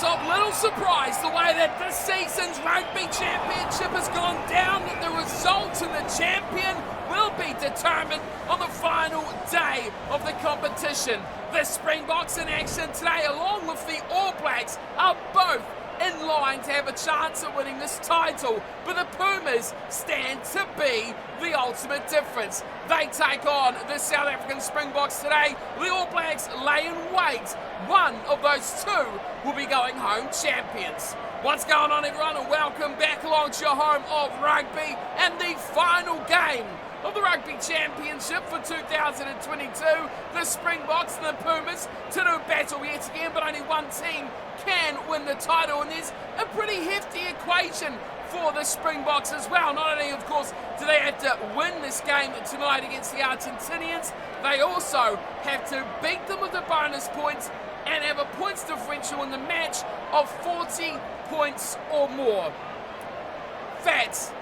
of little surprise the way that this season's Rugby Championship has gone down, that the result and the champion will be determined on the final day of the competition. The Springboks in action today, along with the All Blacks, are both in line to have a chance at winning this title, but the Pumas stand to be the ultimate difference. They take on the South African Springboks today. The All Blacks lay in wait. One of those two will be going home champions. What's going on, everyone, and welcome back along to your home of rugby and the final game of the Rugby Championship for 2022. The Springboks and the Pumas to do battle yet again, but only one team can win the title, and there's a pretty hefty equation for the Springboks as well. Not only, of course, do they have to win this game tonight against the Argentinians, they also have to beat them with the bonus points and have a points differential in the match of 40 points or more. That's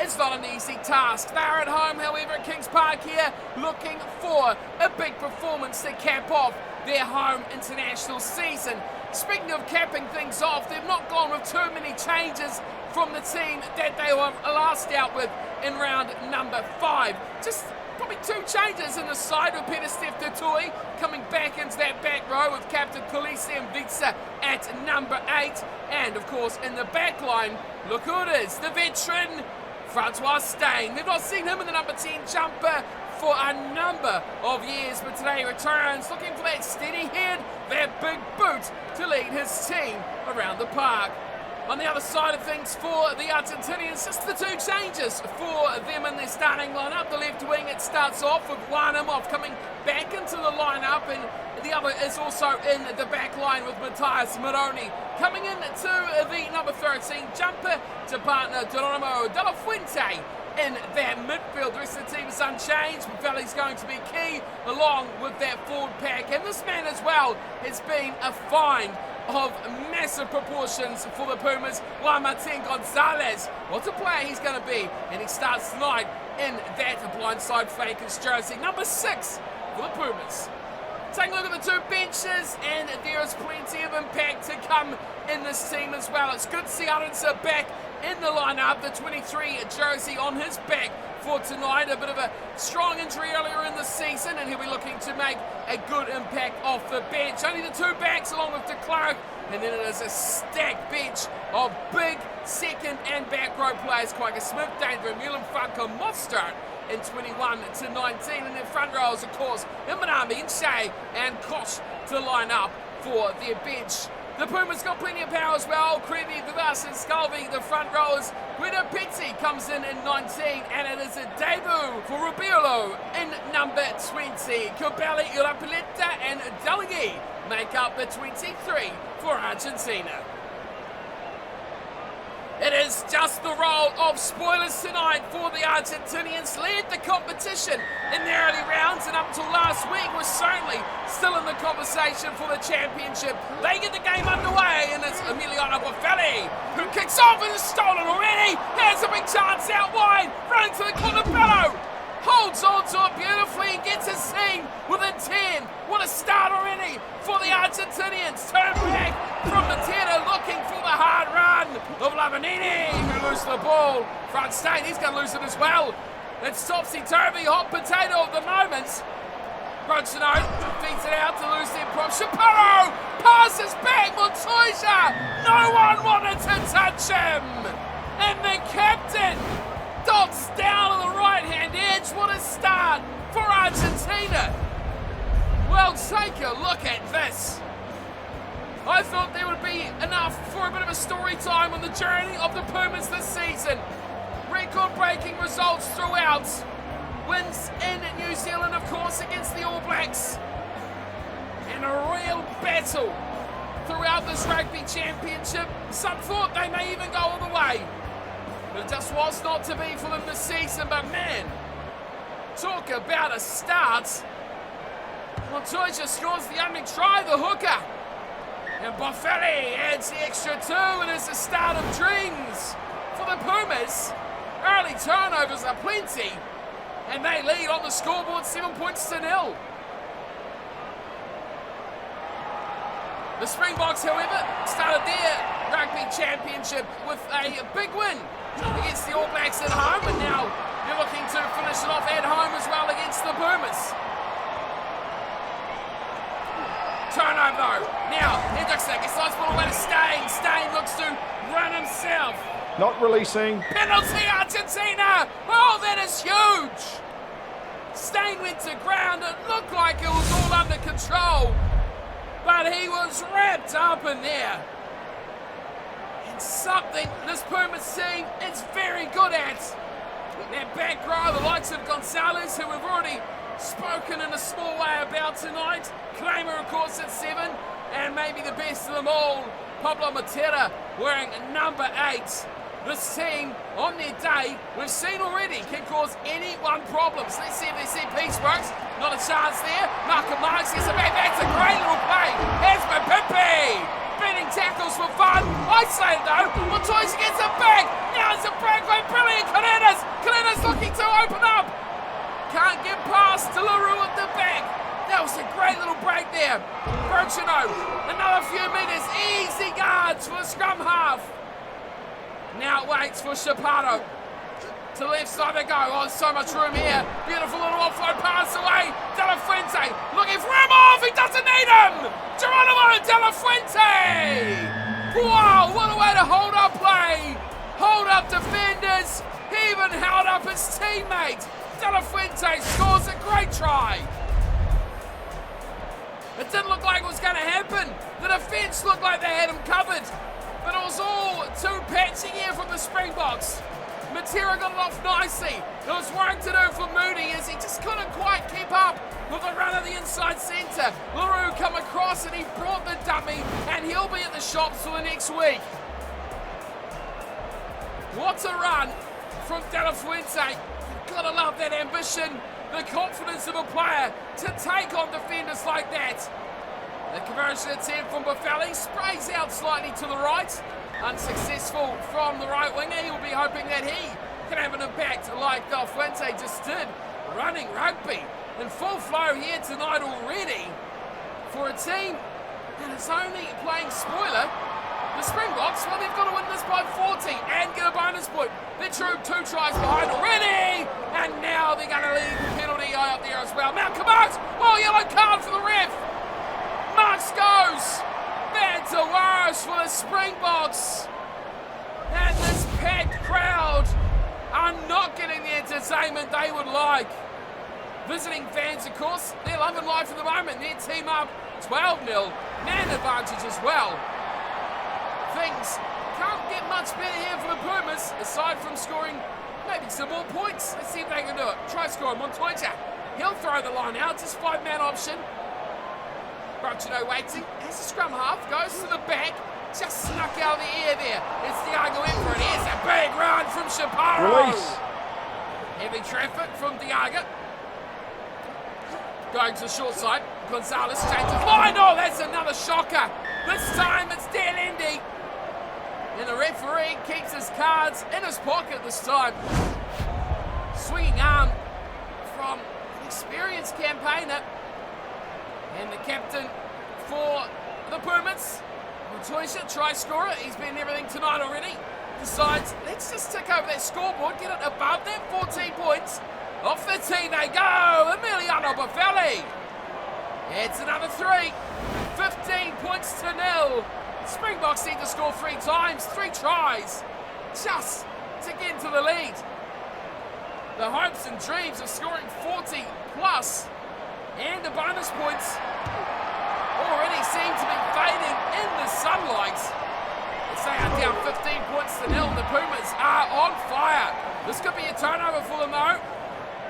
It's not an easy task. They are at home, however, at Kings Park here, looking for a big performance to cap off their home international season. Speaking of capping things off, they've not gone with too many changes from the team that they were last out with in round number 5. Just probably 2 changes in the side, with Peter Steph Tutui coming back into that back row with Captain Khaleesi and Vitsa at number 8. And, of course, in the back line, look who it is, the veteran Francois Steyn. They've not seen him in the number 10 jumper for a number of years, but today he returns looking for that steady head, that big boot to lead his team around the park. On the other side of things for the Argentinians, just the 2 changes for them in their starting lineup. The left wing, it starts off with Warnemov coming back into the lineup, and the other is also in the back line with Matthias Moroni coming in to the number 13 jumper to partner Geronimo De La Fuente in that midfield. The rest of the team is unchanged. Mafeli's going to be key along with that forward pack, and this man as well has been a find of massive proportions for the Pumas. Juan Martin Gonzalez, what a player he's going to be, and he starts tonight in that blindside flankers jersey, number 6 for the Pumas. Taking a look at the 2 benches, and there is plenty of impact to come in this team as well. It's good to see Aronsa back in the lineup, the 23 jersey on his back for tonight. A bit of a strong injury earlier in the season, and he'll be looking to make a good impact off the bench. Only the 2 backs along with de Klerk, and then it is a stacked bench of big second and back row players. Kwagga Smith, Danger, Mulan Franco, Mostert in 21 to 19, and their front rows, of course, Imanami, Shea and Kosh to line up for their bench. The Pumas got plenty of power as well. Creevy, Vivas and Scalvi, the front rowers. Guido Pizzi comes in 19, and it is a debut for Rubio in number 20. Kobeli, Urapileta and Delegui make up the 23 for Argentina. It is just the role of spoilers tonight for the Argentinians. Led the competition in the early rounds, and up until last week was certainly still in the conversation for the championship. They get the game underway, and it's Emiliano Boffelli who kicks off and is stolen already. Has a big chance out wide, running to the corner. Bello holds on to it beautifully and gets his team within 10. What a start already for the Argentinians. Turn back from the 10, looking for the hard run of Lavanini, who loses the ball. Front Steyn, he's going to lose it as well. It's topsy-turvy, hot potato of the moment. Rochino feeds it out to lose the prop. Chaparro passes back. Montoya, no one wanted to touch him. And the captain dots down on the right-hand edge. What a start for Argentina. Well, take a look at this. I thought there would be enough for a bit of a story time on the journey of the Pumas this season. Record-breaking results throughout. Wins in New Zealand, of course, against the All Blacks. And a real battle throughout this Rugby Championship. Some thought they may even go all the way, but it just was not to be for them this season. But man, talk about a start. Montoya scores the opening try, the hooker. And Boffelli adds the extra 2, and it's the start of dreams for the Pumas. Early turnovers are plenty, and they lead on the scoreboard 7 points to 0. The Springboks, however, started their Rugby Championship with a big win against the All Blacks at home, and now they're looking to finish it off at home as well against the Pumas. Turnover though. Now, Hendrickson gets nice ball away to Stain. Stain looks to run himself. Not releasing. Penalty, Argentina! Oh, that is huge! Stain went to ground. It looked like it was all under control, but he was wrapped up in there. And something this Pumas team is very good at. That back row, the likes of Gonzalez, who we've already spoken in a small way about tonight. Kramer, of course, at 7. And maybe the best of them all, Pablo Matera, wearing number 8. This team, on their day, we've seen already, can cause anyone problems. Let's see if they see Peace works. Not a chance there. Malcolm Marks gets it back. That's a great little play. Here's Mapimpi. Beating tackles for fun. Isolated though. Montoya gets it back. Now it's a breakaway. Brilliant. Kaneda's looking to open up. Can't get past Delarue at the back. That was a great little break there. Berchino, another few meters. Easy guards for the scrum half. Now it waits for Chaparro. To the left side they go. Oh, so much room here. Beautiful little offload pass away. De La Fuente looking for him off. He doesn't need him. Geronimo De La Fuente. Wow, what a way to hold up play. Hold up defenders. He even held up his teammate. De La Fuente scores a great try. It didn't look like it was going to happen. The defence looked like they had him covered, but it was all too patchy here from the Springboks. Matera got it off nicely. There was work to do for Moody as he just couldn't quite keep up with the run of the inside centre. LaRue come across and he brought the dummy, and he'll be at the shops for the next week. What a run from De La Fuente. You've got to love that ambition, the confidence of a player to take on defenders like that. The conversion attempt from Buffelli sprays out slightly to the right. Unsuccessful from the right winger. He'll be hoping that he can have an impact like De La Fuente just did. Running rugby in full flow here tonight already for a team that is only playing spoiler. The Springboks, well, they've got to win this by 40 and get a bonus point. They're 2 tries behind already, and now they're going to leave the penalty out there as well. Malcolm Marks, oh, yellow card for the ref. Marks goes. Bad to worse for the Springboks. And this packed crowd are not getting the entertainment they would like. Visiting fans, of course, they're loving life at the moment. Their team up 12-0, man advantage as well. Things can't get much better here for the Pumas, aside from scoring maybe some more points. Let's see if they can do it. Try scoring. Montoya, he'll throw the line out. Just 5-man option. Berchino waiting as the scrum half goes to the back. Just snuck out of the air there. It's Diago in for it. Here's a big run from Chaparro. Release. Heavy traffic from Diago. Going to the short side. Gonzalez changes line. Oh, that's another shocker. This time it's Dan Endy. And the referee keeps his cards in his pocket this time. Swinging arm from an experienced campaigner. And the captain for the Pumas, Montoya, try scorer. He's been everything tonight already. Decides, let's just tick over that scoreboard, get it above that 14 points. Off the tee they go. Emiliano Buffelli. It's another 3. 15 points to 0. Springboks need to score 3 times, 3 tries, just to get into the lead. The hopes and dreams of scoring 40 plus and the bonus points already seem to be fading in the sunlight. They are down 15 points to 0. The Pumas are on fire. This could be a turnover for them though.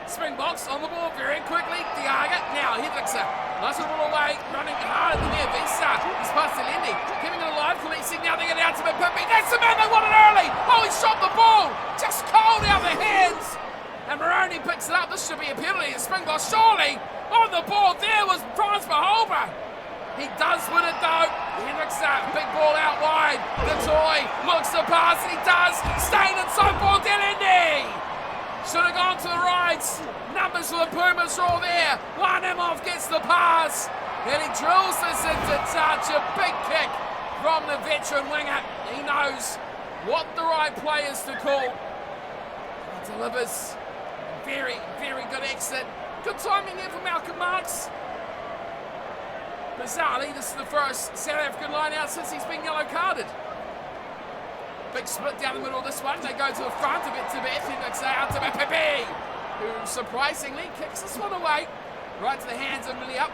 Springboks on the ball very quickly. Diaga now Hendrickson. Nice little ball away, running hard at the near Vista. He's past Lindy, keeping it alive, policing. Now they get out to Mapimpi. That's the man they wanted early. Oh, he shot the ball. Just cold out of the hands. And Maroney picks it up. This should be a penalty. The Springboks surely on the ball. There was Franz Verholber. He does win it though. Hendrickson, big ball out wide. The toy looks to pass and he does. Staying inside ball, Lindy. Should have gone to the right. Numbers for the Pumas are all there. One Imhoff gets the pass. And he drills this into touch. A big kick from the veteran winger. He knows what the right play is to call. He delivers. Very, very good exit. Good timing here for Malcolm Marks. Bizarrely, this is the first South African line out since he's been yellow carded. Big split down the middle of this one. They go to the front of it to Beth. He looks out to Pepe, who surprisingly kicks this one away. Right to the hands of Millie up.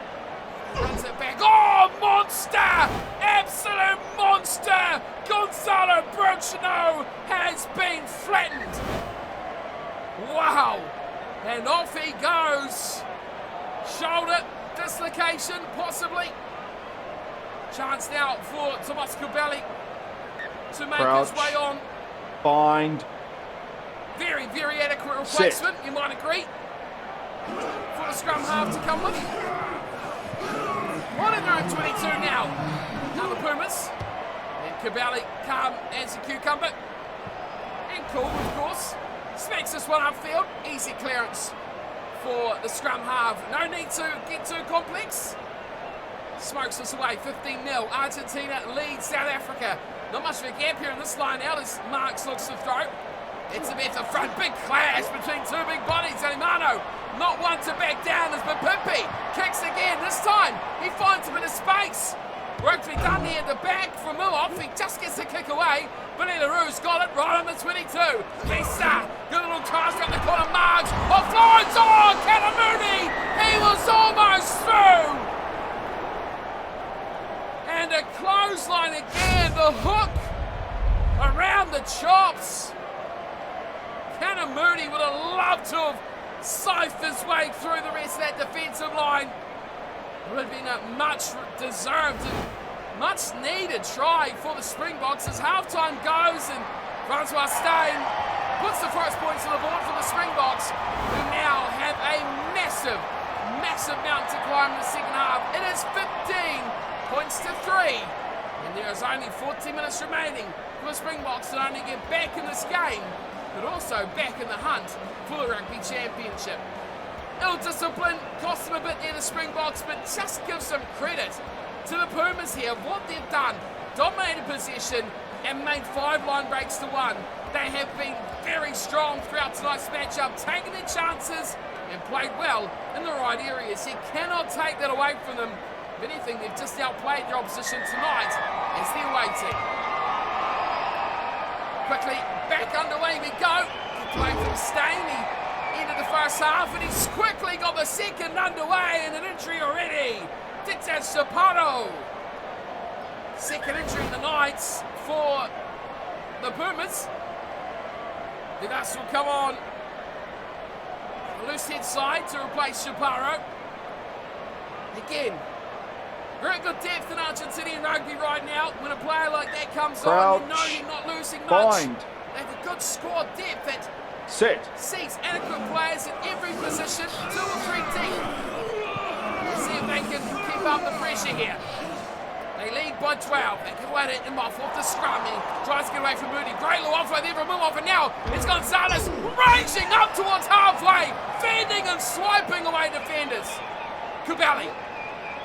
Runs it back. Oh, monster! Absolute monster! Gonzalo Bruchino has been flattened. Wow! And off he goes. Shoulder dislocation, possibly. Chance now for Tomas Kubeli to make his way on. Bind. Very, very adequate replacement, you might agree, for the scrum half to come with. One in their own 22 now. Now the Pumas. And Kubeli, calm as a cucumber. And cool, of course. Smacks this one upfield. Easy clearance for the scrum half. No need to get too complex. Smokes this away, 15-0. Argentina leads South Africa. Not much of a gap here in this line out as Marks looks to throw. It's a bit the front. Big clash between two big bodies. Alimano, not one to back down as Bapimpi kicks again. This time, he finds a bit of space. Work to be done here at the back from Milov. He just gets the kick away. Billy LaRue's got it right on the 22. Lisa, good little cast around the corner. Marks, offloads. Oh, Kanamuni! He was almost through. And a clothesline again. The hook around the chops. Kanamuni would have loved to have scythed his way through the rest of that defensive line. It would have been a much deserved and much needed try for the Springboks as halftime goes, and Francois Steyn puts the first points on the board for the Springboks, who now have a massive, massive mountain to climb in the second half. It is 15 points to 3, and there is only 40 minutes remaining for the Springboks to not only get back in this game, but also back in the hunt for the Rugby Championship. Ill-discipline cost them a bit there, the Springboks, but just give some credit to the Pumas here of what they've done. Dominated possession and made 5 line breaks to 1. They have been very strong throughout tonight's matchup, taking their chances and played well in the right areas. You cannot take that away from them. If anything, they've just outplayed their opposition tonight as they're waiting. Quickly, back underway we go. Kicked away from Steyn. He ended the first half and he's quickly got the second underway, and an injury already. Dictas Chaparro. Second injury in the night for the Pumas. Vidas will come on. A loose head side to replace Chaparro. Again, very good depth in Argentinian rugby right now. When a player like that comes on, you know you're not losing much. They have a good squad depth that seats adequate players in every position, 2 or 3 deep. Let's see if they can keep up the pressure here. They lead by 12. They can wait it off the scrum. He tries to get away from Moody. Great little offload there from Milov, and now it's Gonzalez raging up towards halfway, fending and swiping away defenders. Kubeli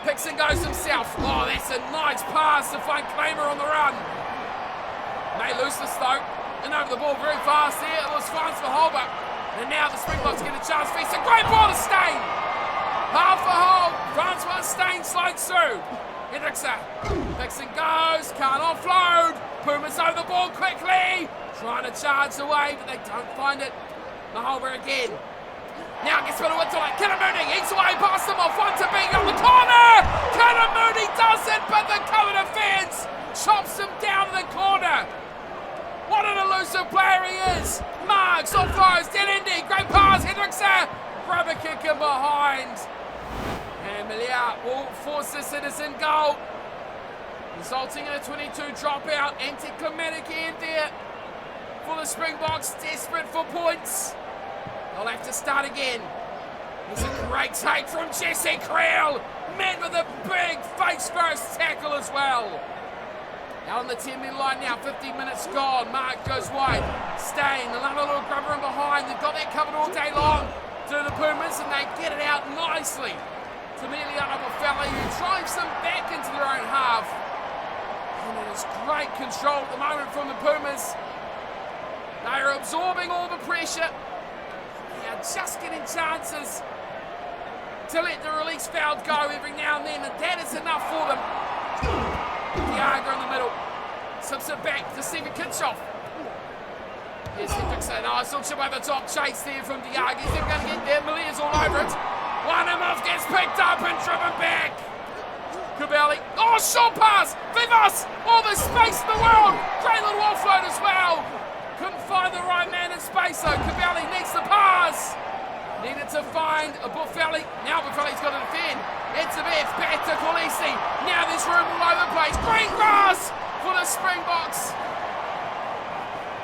picks and goes himself. Oh, that's a nice pass to find Kramer on the run. May lose this though. And over the ball very fast there. It was Frans Verholber. And now the Springboks get a chance. It's a great ball to Steyn. Half a hole. Francois Steyn slides through. Hendrickson picks and goes. Can't offload. Pumas over the ball quickly. Trying to charge away, but they don't find it. Verholber again. Now gets rid of it to like Kanamuni. Eats away past them off. One to being on the corner. Kanamuni does it, but the cover defense chops him down in the corner. What an elusive player he is. Marks, offloads, Denendi, great pass, Hendrickson, rubber kick in behind. And Melia will force this in as in goal, resulting in a 22 dropout. Anticlimactic end there for the Springboks, desperate for points. They'll have to start again. It's a great take from Jesse Creel, man with a big face-first tackle as well. Out on the 10-metre line now, 15 minutes gone. Mark goes wide. Steyn, another little grubber in behind. They've got that covered all day long to the Pumas, and they get it out nicely to Emiliano Buffelli, who drives them back into their own half. And it is great control at the moment from the Pumas. They are absorbing all the pressure. They are just getting chances to let the release valve go every now and then, and that is enough for them. Diaga in the middle. Slips it back to Stephen Kitchoff. Here's Hendrickson. Nice little chip over the top chase there from Diaga. He's never going to get there. Malia's all over it. Wanamov gets picked up and driven back. Cabelli. Oh, short pass. Vivas. All the space in the world. Great little offload as well. Couldn't find the right man in space though. Cabelli needs the pass. Needed to find a Buffelli. Now Buffelli's got to defend. It's a bit back to Kolisi. Now there's room all over the place. Green grass for the Springboks.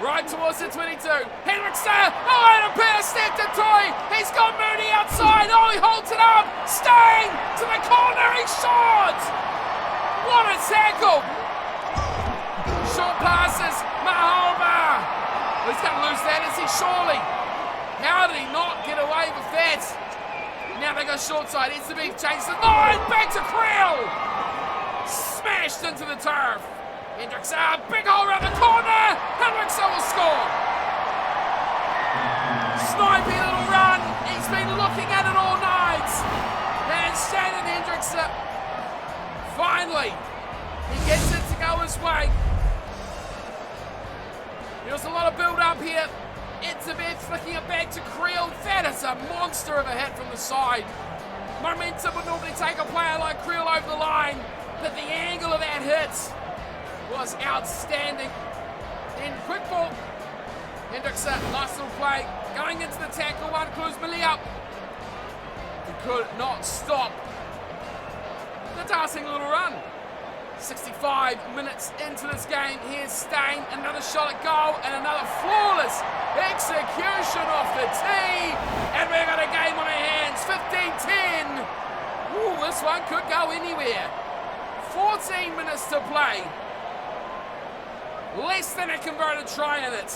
Right towards the 22. Hendrickson. Oh, and a pair step to Toy. He's got Mooney outside. Oh, he holds it up. Stain to the corner. He's short. What a tackle. Short passes. Mahoba. He's going to lose that, is he? Surely. How did he not get away with that? Now they go short side. It's the beef. Changes the line. Back to Creel. Smashed into the turf. Hendrickson. Big hole around the corner. Hendrickson will score. Snipey little run. He's been looking at it all night. And Shannon Hendrickson. Finally, he gets it to go his way. There's a lot of build up here. It's a bit flicking it back to Creel. That is a monster of a hit from the side. Momentum would normally take a player like Creel over the line, but the angle of that hit was outstanding. Then quick ball. Hendrickson, nice little play. Going into the tackle, one clues Malia. He could not stop the dancing little run. 65 minutes into this game. Here's Stain, another shot at goal and another flawless execution off the tee. And we've got a game on our hands, 15-10. Ooh, this one could go anywhere. 14 minutes to play. Less than a converted try in it.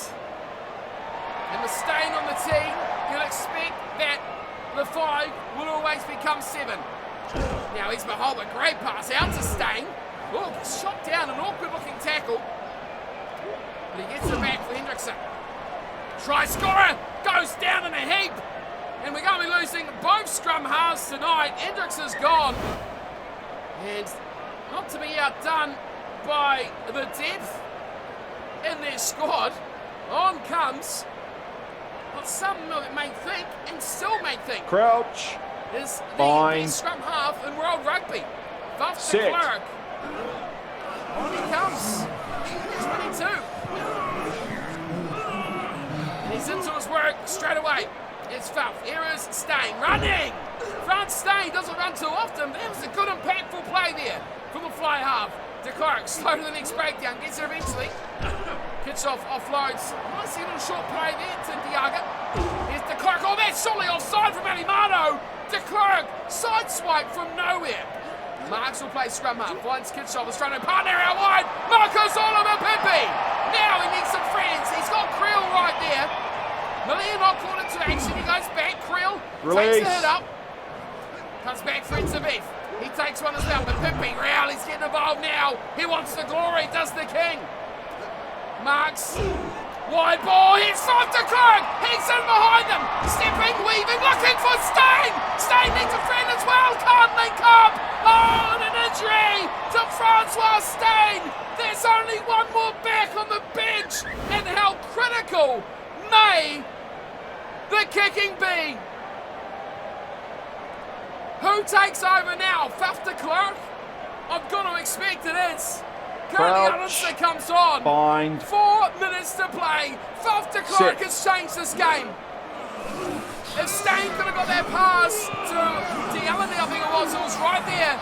And the Stain on the tee, you'll expect that the 5 will always become 7. Now here's Mahoba, great pass out to Stain. Oh, shot down, an awkward looking tackle. But he gets it back for Hendrickson. Try scorer, goes down in a heap. And we're going to be losing both scrum halves tonight. Hendrickson's gone. And not to be outdone by the depth in their squad. On comes what some of it may think, and still may think, Crouch. Is the best scrum half in world rugby. Buff de Klerk. On he comes. 22. And he's into his work straight away. It's Fuff. Here is Stain running. Front Stain doesn't run too often, but that was a good impactful play there from the fly half. De Klerk slow to the next breakdown. Gets it eventually. Kitchoff offloads. Nice little short play there to Diaga. Here's De Klerk. Oh, that's surely offside from Alimano. De Klerk side swipe from nowhere. Marks will play scrum half. Finds Kitchoff. Is trying to partner out wide. Marcus Oliver Pippi. Now he needs some friends. He's got Creel right there. Malia not caught into action. He goes back. Creel takes the hit up. Comes back for Beef. He takes one as well. But Pippi, Real, he's getting involved now. He wants the glory. Does the king. Marks. Wide ball. Hits off to Clark. He's in behind them. Stepping, weaving, looking for Stain. Stain needs a friend as well. Can't link up. Oh, and an injury to Francois Stain. There's only one more back on the bench. And how critical may the kicking be? Who takes over now? Fuff de Klerk? I'm going to expect it is. Currently Alonso comes on. Bind. 4 minutes to play. Fuff de Klerk has changed this game. If Stain could have got that pass to Dealany, I think it was right there.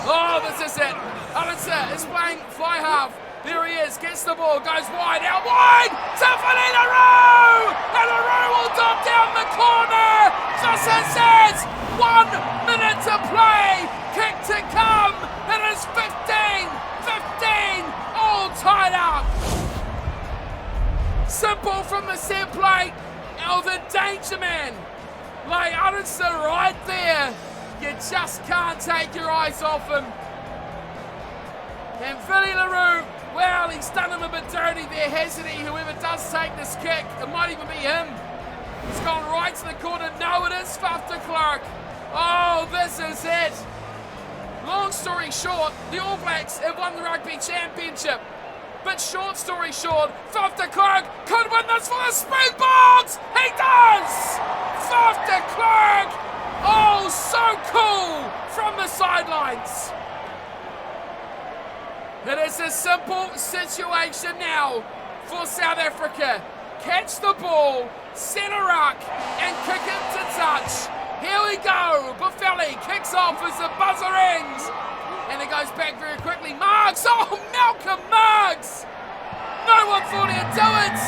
Oh, this is it. Alonso is playing fly half. There he is, gets the ball, goes wide, out wide to Fanina Rowe! And Rowe will drop down the corner! Just as it! 1 minute to play! Kick to come! It is 15! 15! All tied up! Simple from the set plate. Oh, the danger man! Like Aronson right there. You just can't take your eyes off him. And Billy LaRue, well, he's done him a bit dirty there, hasn't he? Whoever does take this kick, it might even be him. He's gone right to the corner. No, it is Faf de Klerk. Oh, this is it. Long story short, the All Blacks have won the Rugby Championship. But short story short, Faf de Klerk could win this for the Springboks! He does! Faf de Klerk! Oh, so cool from the sidelines. It is a simple situation now for South Africa. Catch the ball, set a ruck, and kick it to touch. Here we go. Buffelli kicks off as the buzzer rings. And it goes back very quickly. Marks. Oh, Malcolm Marks. No one thought he'd do it.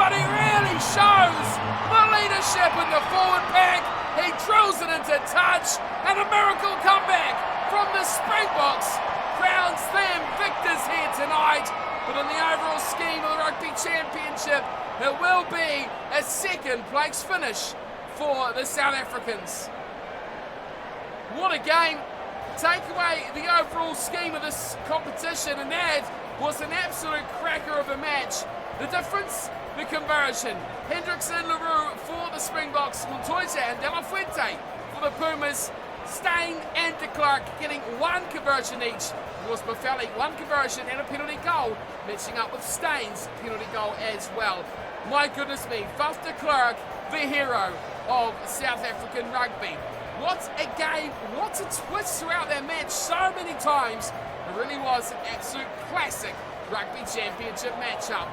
But he really shows the leadership in the forward pack. He drills it into touch. And a miracle comeback from the Springboks crowns them victors here tonight. But in the overall scheme of the Rugby Championship, it will be a second place finish for the South Africans. What a game. Take away the overall scheme of this competition, and that was an absolute cracker of a match. The difference, the conversion. Hendrickson, LaRue for the Springboks, Montoya and De La Fuente for the Pumas. Steyn and de Klerk getting one conversion each. It was Buffelli, one conversion and a penalty goal, matching up with Steyn's penalty goal as well. My goodness me, Faf de Klerk, the hero of South African rugby. What a game, what a twist throughout that match so many times. It really was an absolute classic Rugby Championship matchup.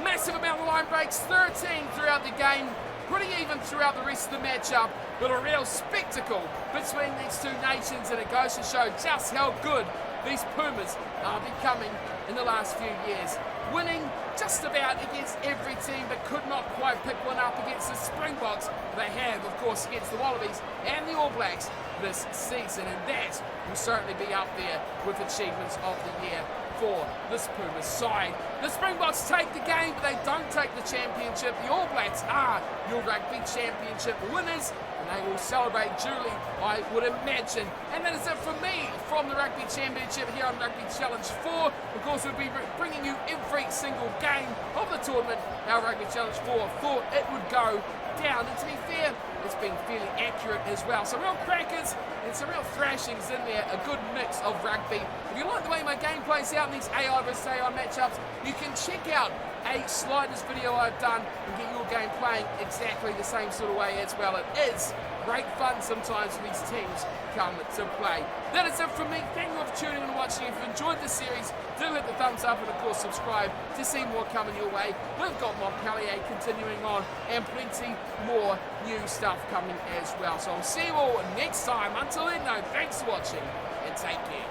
Massive amount of line breaks, 13 throughout the game. Pretty even throughout the rest of the matchup, but a real spectacle between these two nations, and it goes to show just how good these Pumas are becoming in the last few years. Winning just about against every team, but could not quite pick one up against the Springboks. They have, of course, against the Wallabies and the All Blacks this season, and that will certainly be up there with achievements of the year for this Pumas side. The Springboks take the game, but they don't take the championship. The All Blacks are your Rugby Championship winners, and they will celebrate duly, I would imagine. And that is it from me from the Rugby Championship here on Rugby Challenge 4. Of course, we'll be bringing you every single game of the tournament. Our Rugby Challenge 4 thought it would go down, and to be fair, it's been fairly accurate as well. Some real crackers and some real thrashings in there, a good mix of rugby. If you like the way my game plays out in these AI vs AI matchups, you can check out a sliders video I've done and get your game playing exactly the same sort of way as well. It is great fun sometimes when these teams come to play. That is it from me. Thank you for tuning in and watching. If you enjoyed this series, do hit the thumbs up and of course subscribe to see more coming your way. We've got Montpellier continuing on and plenty more new stuff coming as well. So I'll see you all next time. Until then though, thanks for watching and take care.